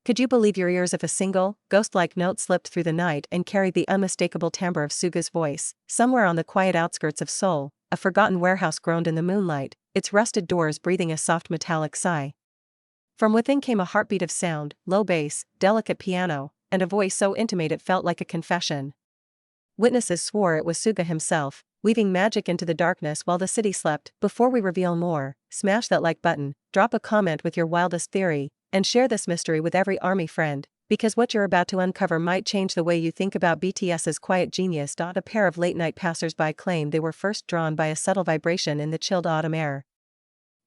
Could you believe your ears if a single, ghost-like note slipped through the night and carried the unmistakable timbre of Suga's voice? Somewhere on the quiet outskirts of Seoul, a forgotten warehouse groaned in the moonlight, its rusted doors breathing a soft metallic sigh. From within came a heartbeat of sound, low bass, delicate piano, and a voice so intimate it felt like a confession. Witnesses swore it was Suga himself, weaving magic into the darkness while the city slept. Before we reveal more, smash that like button, drop a comment with your wildest theory, and share this mystery with every ARMY friend, because what you're about to uncover might change the way you think about BTS's quiet genius. A pair of late-night passers-by claimed they were first drawn by a subtle vibration in the chilled autumn air.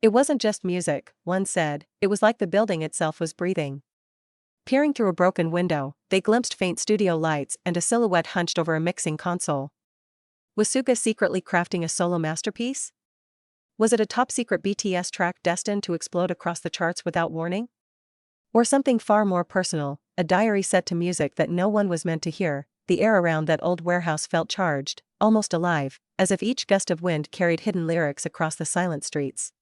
It wasn't just music, one said, it was like the building itself was breathing. Peering through a broken window, they glimpsed faint studio lights and a silhouette hunched over a mixing console. Was Suga secretly crafting a solo masterpiece? Was it a top-secret BTS track destined to explode across the charts without warning? Or something far more personal, a diary set to music that no one was meant to hear? The air around that old warehouse felt charged, almost alive, as if each gust of wind carried hidden lyrics across the silent streets.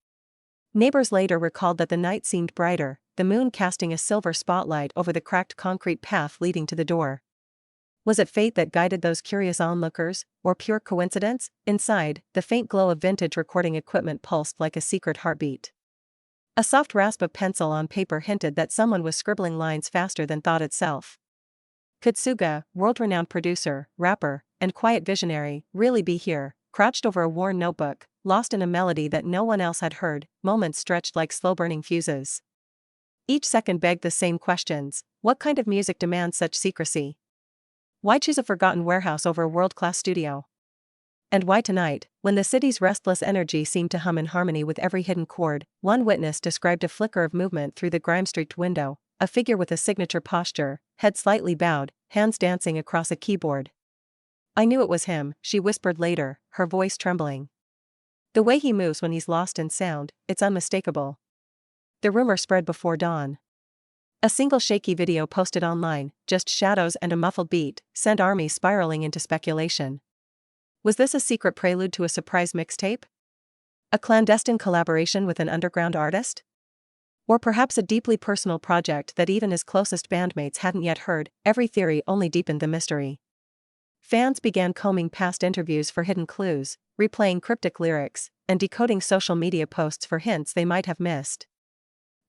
Neighbors later recalled that the night seemed brighter, the moon casting a silver spotlight over the cracked concrete path leading to the door. Was it fate that guided those curious onlookers, or pure coincidence? Inside, the faint glow of vintage recording equipment pulsed like a secret heartbeat. A soft rasp of pencil on paper hinted that someone was scribbling lines faster than thought itself. Could Suga, world-renowned producer, rapper, and quiet visionary, really be here, crouched over a worn notebook, lost in a melody that no one else had heard? Moments stretched like slow-burning fuses. Each second begged the same questions. What kind of music demands such secrecy? Why choose a forgotten warehouse over a world-class studio? And why tonight, when the city's restless energy seemed to hum in harmony with every hidden chord? One witness described a flicker of movement through the grime-streaked window, a figure with a signature posture, head slightly bowed, hands dancing across a keyboard. "I knew it was him," she whispered later, her voice trembling. "The way he moves when he's lost in sound, it's unmistakable." The rumor spread before dawn. A single shaky video posted online, just shadows and a muffled beat, sent ARMY spiraling into speculation. Was this a secret prelude to a surprise mixtape? A clandestine collaboration with an underground artist? Or perhaps a deeply personal project that even his closest bandmates hadn't yet heard? Every theory only deepened the mystery. Fans began combing past interviews for hidden clues, replaying cryptic lyrics, and decoding social media posts for hints they might have missed.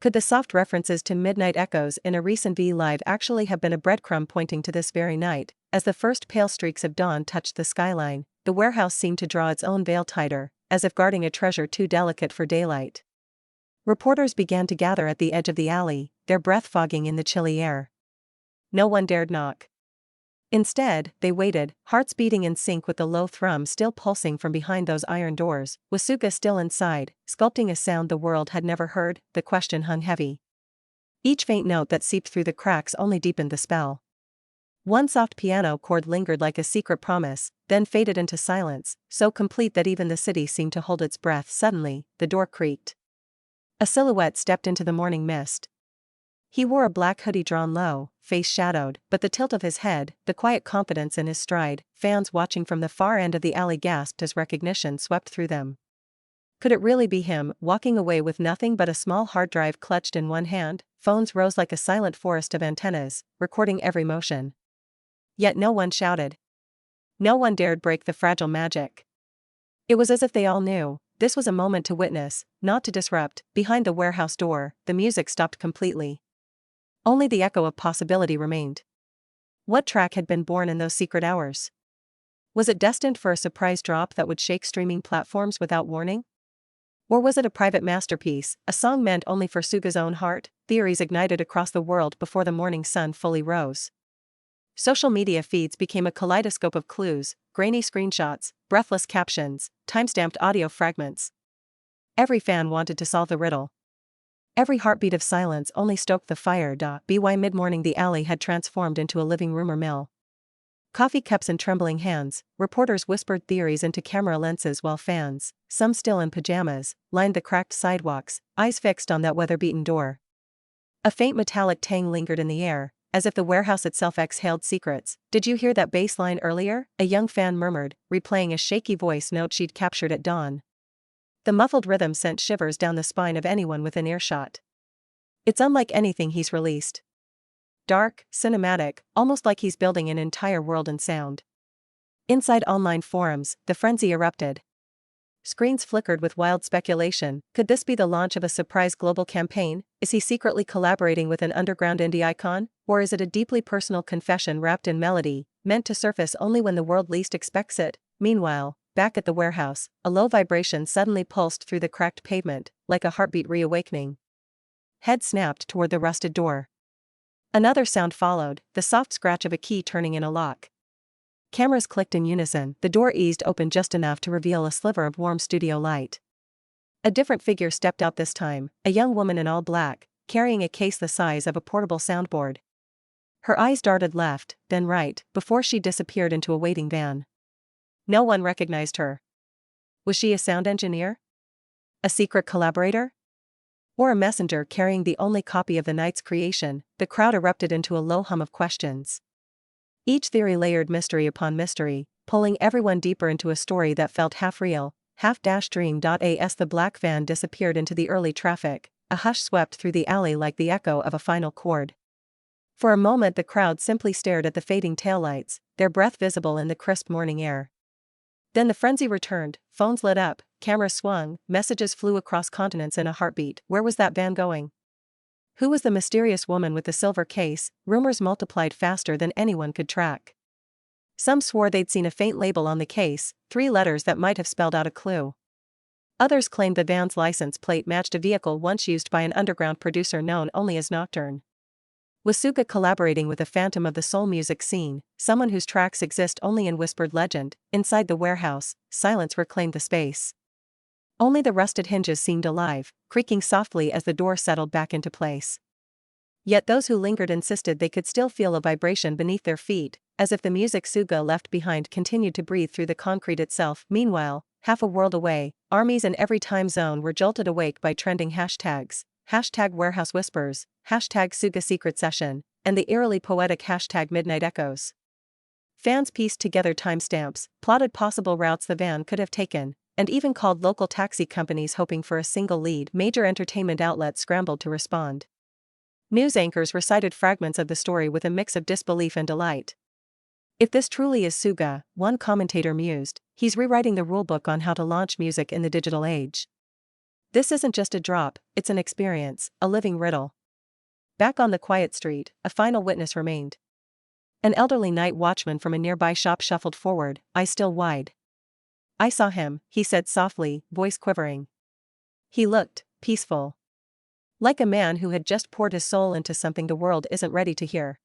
Could the soft references to midnight echoes in a recent V-Live actually have been a breadcrumb pointing to this very night? As the first pale streaks of dawn touched the skyline, the warehouse seemed to draw its own veil tighter, as if guarding a treasure too delicate for daylight. Reporters began to gather at the edge of the alley, their breath fogging in the chilly air. No one dared knock. Instead, they waited, hearts beating in sync with the low thrum still pulsing from behind those iron doors. Was Suga still inside, sculpting a sound the world had never heard? The question hung heavy. Each faint note that seeped through the cracks only deepened the spell. One soft piano chord lingered like a secret promise, then faded into silence, so complete that even the city seemed to hold its breath. Suddenly, the door creaked. A silhouette stepped into the morning mist. He wore a black hoodie drawn low, face shadowed, but the tilt of his head, the quiet confidence in his stride. Fans watching from the far end of the alley gasped as recognition swept through them. Could it really be him, walking away with nothing but a small hard drive clutched in one hand? Phones rose like a silent forest of antennas, recording every motion. Yet no one shouted. No one dared break the fragile magic. It was as if they all knew, this was a moment to witness, not to disrupt. Behind the warehouse door, the music stopped completely. Only the echo of possibility remained. What track had been born in those secret hours? Was it destined for a surprise drop that would shake streaming platforms without warning? Or was it a private masterpiece, a song meant only for Suga's own heart? Theories ignited across the world before the morning sun fully rose. Social media feeds became a kaleidoscope of clues, grainy screenshots, breathless captions, time-stamped audio fragments. Every fan wanted to solve the riddle. Every heartbeat of silence only stoked the fire. By mid-morning the alley had transformed into a living rumor mill. Coffee cups in trembling hands, reporters whispered theories into camera lenses while fans, some still in pajamas, lined the cracked sidewalks, eyes fixed on that weather-beaten door. A faint metallic tang lingered in the air, as if the warehouse itself exhaled secrets. "Did you hear that bass line earlier?" a young fan murmured, replaying a shaky voice note she'd captured at dawn. The muffled rhythm sent shivers down the spine of anyone within earshot. "It's unlike anything he's released." dark, cinematic, almost like he's building an entire world in sound. Inside online forums, the frenzy erupted. Screens flickered with wild speculation. Could this be the launch of a surprise global campaign? Is he secretly collaborating with an underground indie icon? Or is it a deeply personal confession wrapped in melody, meant to surface only when the world least expects it? Meanwhile, back at the warehouse, a low vibration suddenly pulsed through the cracked pavement, like a heartbeat reawakening. Head snapped toward the rusted door. Another sound followed, the soft scratch of a key turning in a lock. Cameras clicked in unison, the door eased open just enough to reveal a sliver of warm studio light. A different figure stepped out this time, a young woman in all black, carrying a case the size of a portable soundboard. Her eyes darted left, then right, before she disappeared into a waiting van. No one recognized her. Was she a sound engineer? A secret collaborator? Or a messenger carrying the only copy of the night's creation? The crowd erupted into a low hum of questions. Each theory layered mystery upon mystery, pulling everyone deeper into a story that felt half real, half-dream. As the black van disappeared into the early traffic, a hush swept through the alley like the echo of a final chord. For a moment the crowd simply stared at the fading taillights, their breath visible in the crisp morning air. Then the frenzy returned, phones lit up, cameras swung, messages flew across continents in a heartbeat. Where was that van going? Who was the mysterious woman with the silver case? Rumors multiplied faster than anyone could track. Some swore they'd seen a faint label on the case, 3 letters that might have spelled out a clue. Others claimed the van's license plate matched a vehicle once used by an underground producer known only as Nocturne. Was Suga collaborating with a phantom of the soul music scene, someone whose tracks exist only in whispered legend? Inside the warehouse, silence reclaimed the space. Only the rusted hinges seemed alive, creaking softly as the door settled back into place. Yet those who lingered insisted they could still feel a vibration beneath their feet, as if the music Suga left behind continued to breathe through the concrete itself. Meanwhile, half a world away, armies in every time zone were jolted awake by trending hashtags. #warehouse whispers, #Suga secret session, and the eerily poetic #midnight echoes. Fans pieced together timestamps, plotted possible routes the van could have taken, and even called local taxi companies hoping for a single lead. Major entertainment outlets scrambled to respond. News anchors recited fragments of the story with a mix of disbelief and delight. If this truly is Suga, one commentator mused, he's rewriting the rulebook on how to launch music in the digital age. This isn't just a drop, it's an experience, a living riddle. Back on the quiet street, a final witness remained. An elderly night watchman from a nearby shop shuffled forward, eyes still wide. "I saw him," he said softly, voice quivering. He looked peaceful. Like a man who had just poured his soul into something the world isn't ready to hear.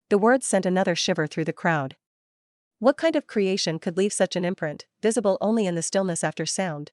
The words sent another shiver through the crowd. What kind of creation could leave such an imprint, visible only in the stillness after sound?